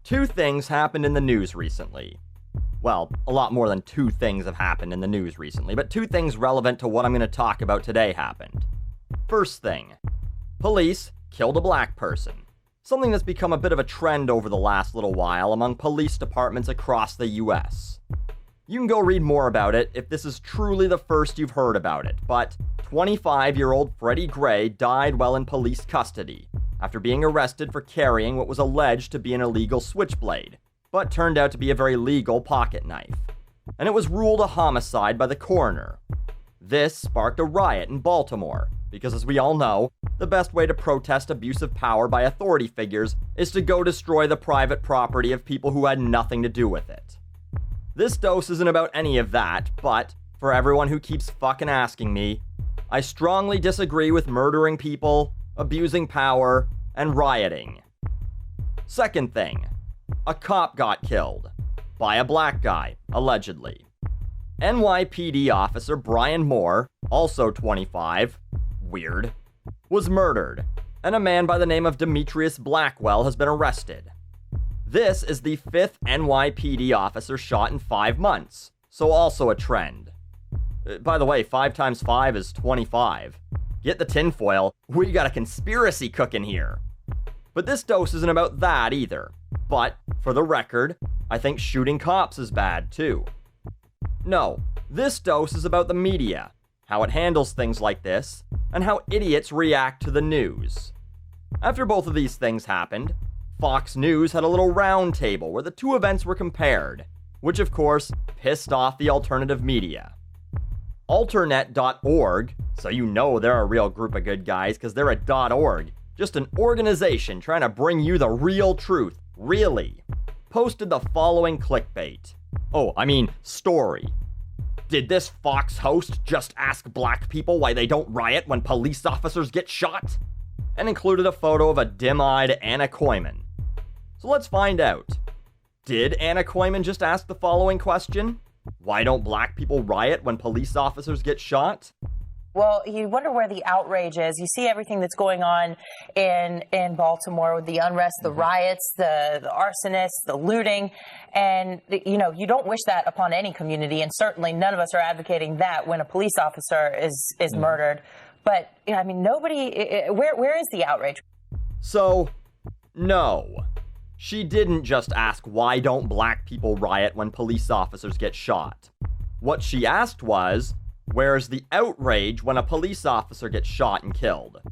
Two things happened in the news recently. Well, a lot more than two things have happened in the news recently, but two things relevant to what I'm going to talk about today happened. First thing, police killed a black person. Something that's become a bit of a trend over the last little while among police departments across the US. You can go read more about it if this is truly the first you've heard about it, but 25-year-old Freddie Gray died while in police custody after being arrested for carrying what was alleged to be an illegal switchblade, but turned out to be a very legal pocket knife. And it was ruled a homicide by the coroner. This sparked a riot in Baltimore, because as we all know, the best way to protest abuse of power by authority figures is to go destroy the private property of people who had nothing to do with it. This dose isn't about any of that, but for everyone who keeps fucking asking me, I strongly disagree with murdering people, abusing power, and rioting. Second thing, a cop got killed by a black guy, allegedly. NYPD officer Brian Moore, also 25, weird, was murdered, and a man by the name of Demetrius Blackwell has been arrested. This is the fifth NYPD officer shot in 5 months, so also a trend. By the way, 5 times 5 is 25. Get the tinfoil, we got a conspiracy cooking here. But this dose isn't about that either. But, for the record, I think shooting cops is bad too. No, this dose is about the media, how it handles things like this, and how idiots react to the news. After both of these things happened, Fox News had a little round table where the two events were compared, which of course pissed off the alternative media. AlterNet.org, so you know they're a real group of good guys because they're a .org, just an organization trying to bring you the real truth, really, posted the following clickbait. Story. Did this Fox host just ask black people why they don't riot when police officers get shot? And included a photo of a dim-eyed Anna Koyman. So let's find out. Did Anna Koyman just ask the following question? Why don't black people riot when police officers get shot? Well, you wonder where the outrage is. You see everything that's going on in Baltimore with the unrest, the riots, the arsonists, the looting. And, you don't wish that upon any community. And certainly none of us are advocating that when a police officer is murdered. But, nobody, where is the outrage? So, no. She didn't just ask why don't black people riot when police officers get shot. What she asked was, where's the outrage when a police officer gets shot and killed?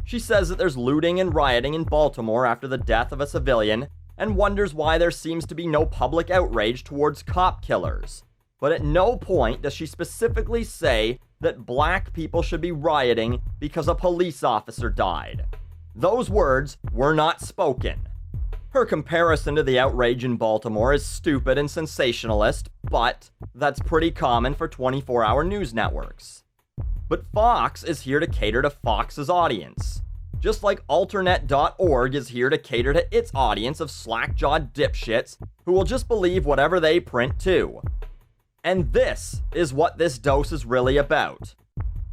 She says that there's looting and rioting in Baltimore after the death of a civilian, and wonders why there seems to be no public outrage towards cop killers. But at no point does she specifically say that black people should be rioting because a police officer died. Those words were not spoken. Her comparison to the outrage in Baltimore is stupid and sensationalist, but that's pretty common for 24-hour news networks. But Fox is here to cater to Fox's audience, just like AlterNet.org is here to cater to its audience of slack-jawed dipshits who will just believe whatever they print too. And this is what this dose is really about.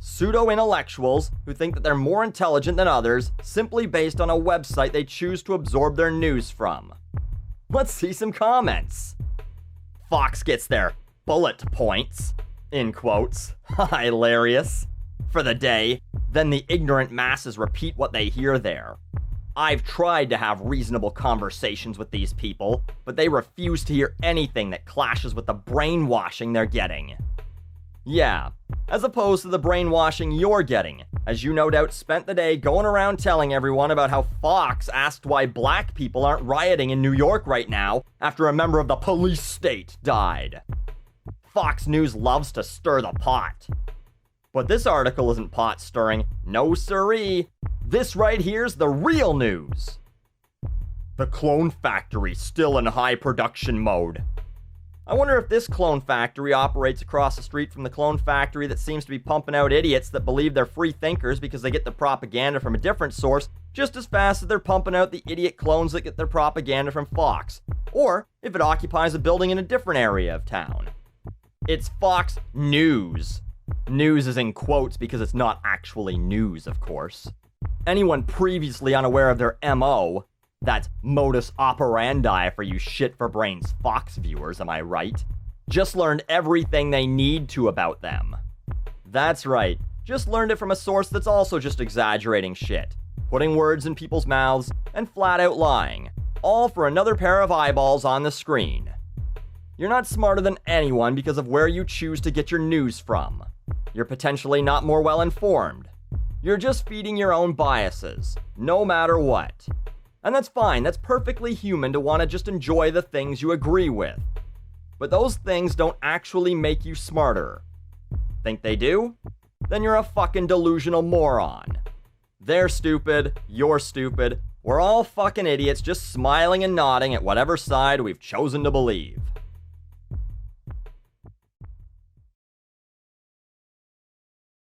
Pseudo-intellectuals who think that they're more intelligent than others simply based on a website they choose to absorb their news from. Let's see some comments. Fox gets their bullet points, in quotes, hilarious, for the day, then the ignorant masses repeat what they hear there. I've tried to have reasonable conversations with these people, but they refuse to hear anything that clashes with the brainwashing they're getting. Yeah, as opposed to the brainwashing you're getting, as you no doubt spent the day going around telling everyone about how Fox asked why black people aren't rioting in New York right now after a member of the police state died. Fox News loves to stir the pot. But this article isn't pot stirring, no siree. This right here's the real news. The clone factory still in high production mode. I wonder if this clone factory operates across the street from the clone factory that seems to be pumping out idiots that believe they're free thinkers because they get their propaganda from a different source just as fast as they're pumping out the idiot clones that get their propaganda from Fox. Or if it occupies a building in a different area of town. It's Fox News. News is in quotes because it's not actually news, of course. Anyone previously unaware of their MO That's modus operandi for you shit-for-brains Fox viewers, am I right? Just learned everything they need to about them. That's right, just learned it from a source that's also just exaggerating shit, putting words in people's mouths, and flat out lying, all for another pair of eyeballs on the screen. You're not smarter than anyone because of where you choose to get your news from. You're potentially not more well-informed. You're just feeding your own biases, no matter what. And that's fine, that's perfectly human to want to just enjoy the things you agree with. But those things don't actually make you smarter. Think they do? Then you're a fucking delusional moron. They're stupid, you're stupid, we're all fucking idiots just smiling and nodding at whatever side we've chosen to believe.